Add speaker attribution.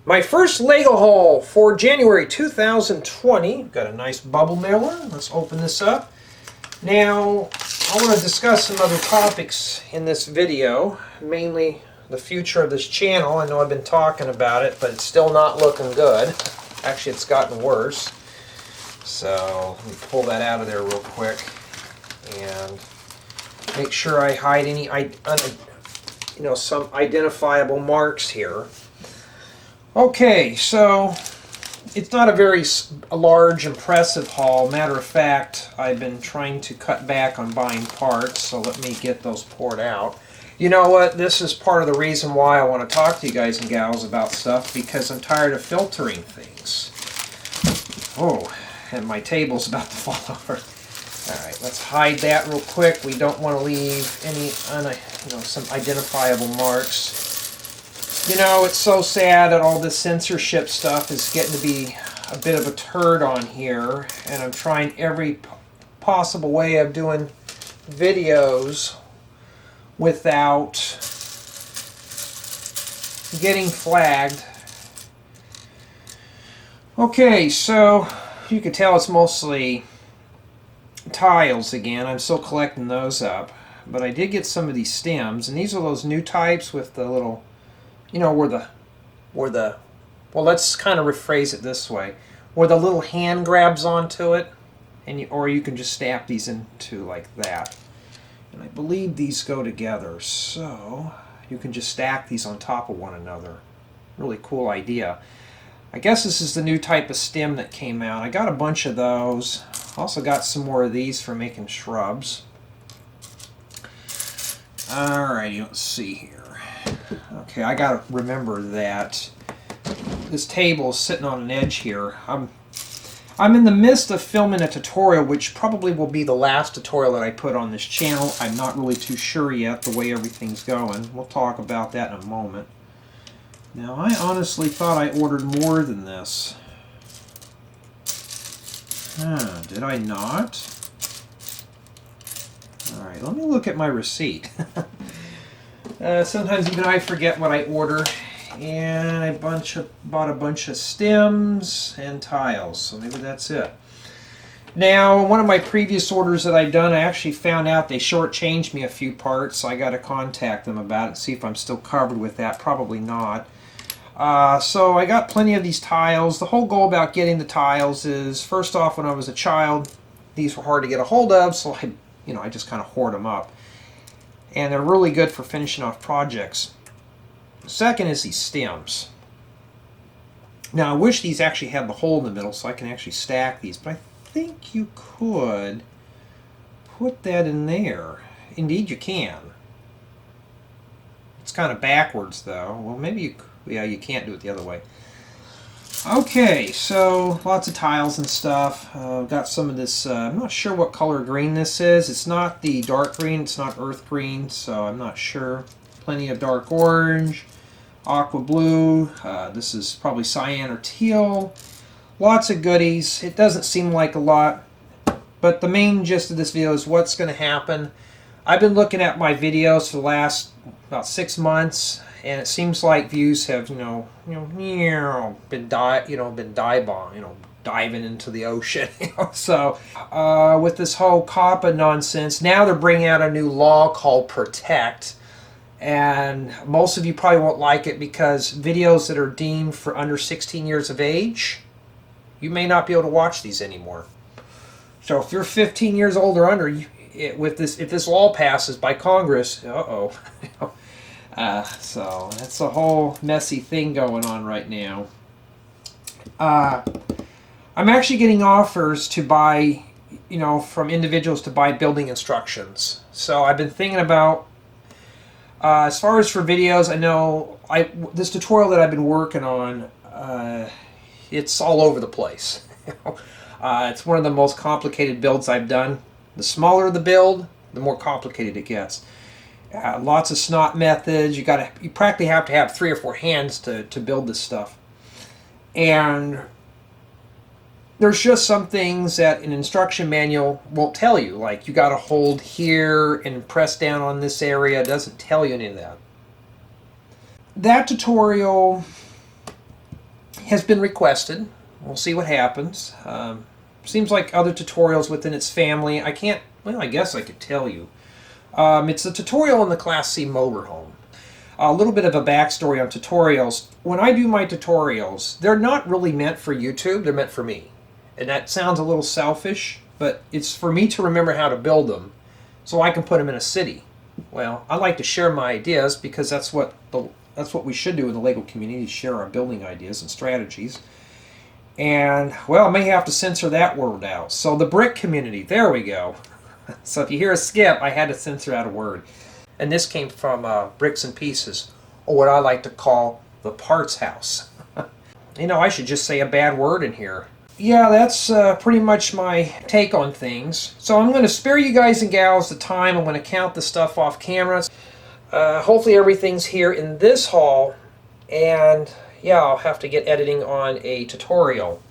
Speaker 1: My first Lego haul for January 2020. Got a nice bubble mailer. Let's open this up. Now, I want to discuss some other topics in this video, mainly the future of this channel. I know I've been talking about it, but it's still not looking good. Actually, it's gotten worse. So, let me pull that out of there real quick and make sure I hide any, some identifiable marks here. Okay, so it's not a very large, impressive haul. Matter of fact, I've been trying to cut back on buying parts, so let me get those poured out. You know what? This is part of the reason why I want to talk to you guys and gals about stuff, because I'm tired of filtering things. Oh, and my table's about to fall over. Alright, let's hide that real quick. We don't want to leave any, some identifiable marks. You know, it's so sad that all this censorship stuff is getting to be a bit of a turd on here, and I'm trying every possible way of doing videos without getting flagged. Okay, so you can tell it's mostly tiles again. I'm still collecting those up, but I did get some of these stems, and these are those new types with the little, well, let's kind of rephrase it this way, where the little hand grabs onto it, and or you can just snap these into like that. And I believe these go together, so you can just stack these on top of one another. Really cool idea. I guess this is the new type of stem that came out. I got a bunch of those. Also got some more of these for making shrubs. Alrighty, let's see here. Okay, I gotta remember that this table is sitting on an edge here. I'm in the midst of filming a tutorial, which probably will be the last tutorial that I put on this channel. I'm not really too sure yet the way everything's going. We'll talk about that in a moment. Now, I honestly thought I ordered more than this. Did I not? Alright, let me look at my receipt. Sometimes even I forget what I order. And I bought a bunch of stems and tiles, so maybe that's it. Now, one of my previous orders that I've done, I actually found out they shortchanged me a few parts, so I got to contact them about it and see if I'm still covered with that. Probably not. So I got plenty of these tiles. The whole goal about getting the tiles is, first off, when I was a child, these were hard to get a hold of, so I just kind of hoard them up. And they're really good for finishing off projects. Second is these stems. Now, I wish these actually had the hole in the middle so I can actually stack these, but I think you could put that in there. Indeed, you can. It's kind of backwards, though. Well, maybe you can't do it the other way. Okay, so lots of tiles and stuff. Got some of this, I'm not sure what color green this is. It's not the dark green, it's not earth green, so I'm not sure. Plenty of dark orange, aqua blue, this is probably cyan or teal. Lots of goodies. It doesn't seem like a lot, but the main gist of this video is what's going to happen. I've been looking at my videos for the last about 6 months, and it seems like views have, been diving into the ocean. So, with this whole COPPA nonsense, now they're bringing out a new law called Protect, and most of you probably won't like it because videos that are deemed for under 16 years of age, you may not be able to watch these anymore. So, if you're 15 years old or under, if this law passes by Congress, so that's a whole messy thing going on right now. I'm actually getting offers to buy, from individuals to buy building instructions. So I've been thinking about, as far as for videos, I know this tutorial that I've been working on, it's all over the place. It's one of the most complicated builds I've done. The smaller the build, the more complicated it gets. Lots of snot methods. You practically have to have 3 or 4 hands to build this stuff. And there's just some things that an instruction manual won't tell you. Like, you got to hold here and press down on this area. It doesn't tell you any of that. That tutorial has been requested. We'll see what happens. Seems like other tutorials within its family. I can't, well, I guess I could tell you. It's a tutorial on the Class C motorhome. A little bit of a backstory on tutorials. When I do my tutorials, they're not really meant for YouTube, they're meant for me. And that sounds a little selfish, but it's for me to remember how to build them so I can put them in a city. Well, I like to share my ideas because that's what we should do in the LEGO community, share our building ideas and strategies. And, well, I may have to censor that word out. So the brick community, there we go. So if you hear a skip, I had to censor out a word. And this came from Bricks and Pieces, or what I like to call the parts house. You know, I should just say a bad word in here. Yeah, that's pretty much my take on things. So I'm going to spare you guys and gals the time. I'm going to count the stuff off camera. Hopefully everything's here in this haul. And yeah, I'll have to get editing on a tutorial.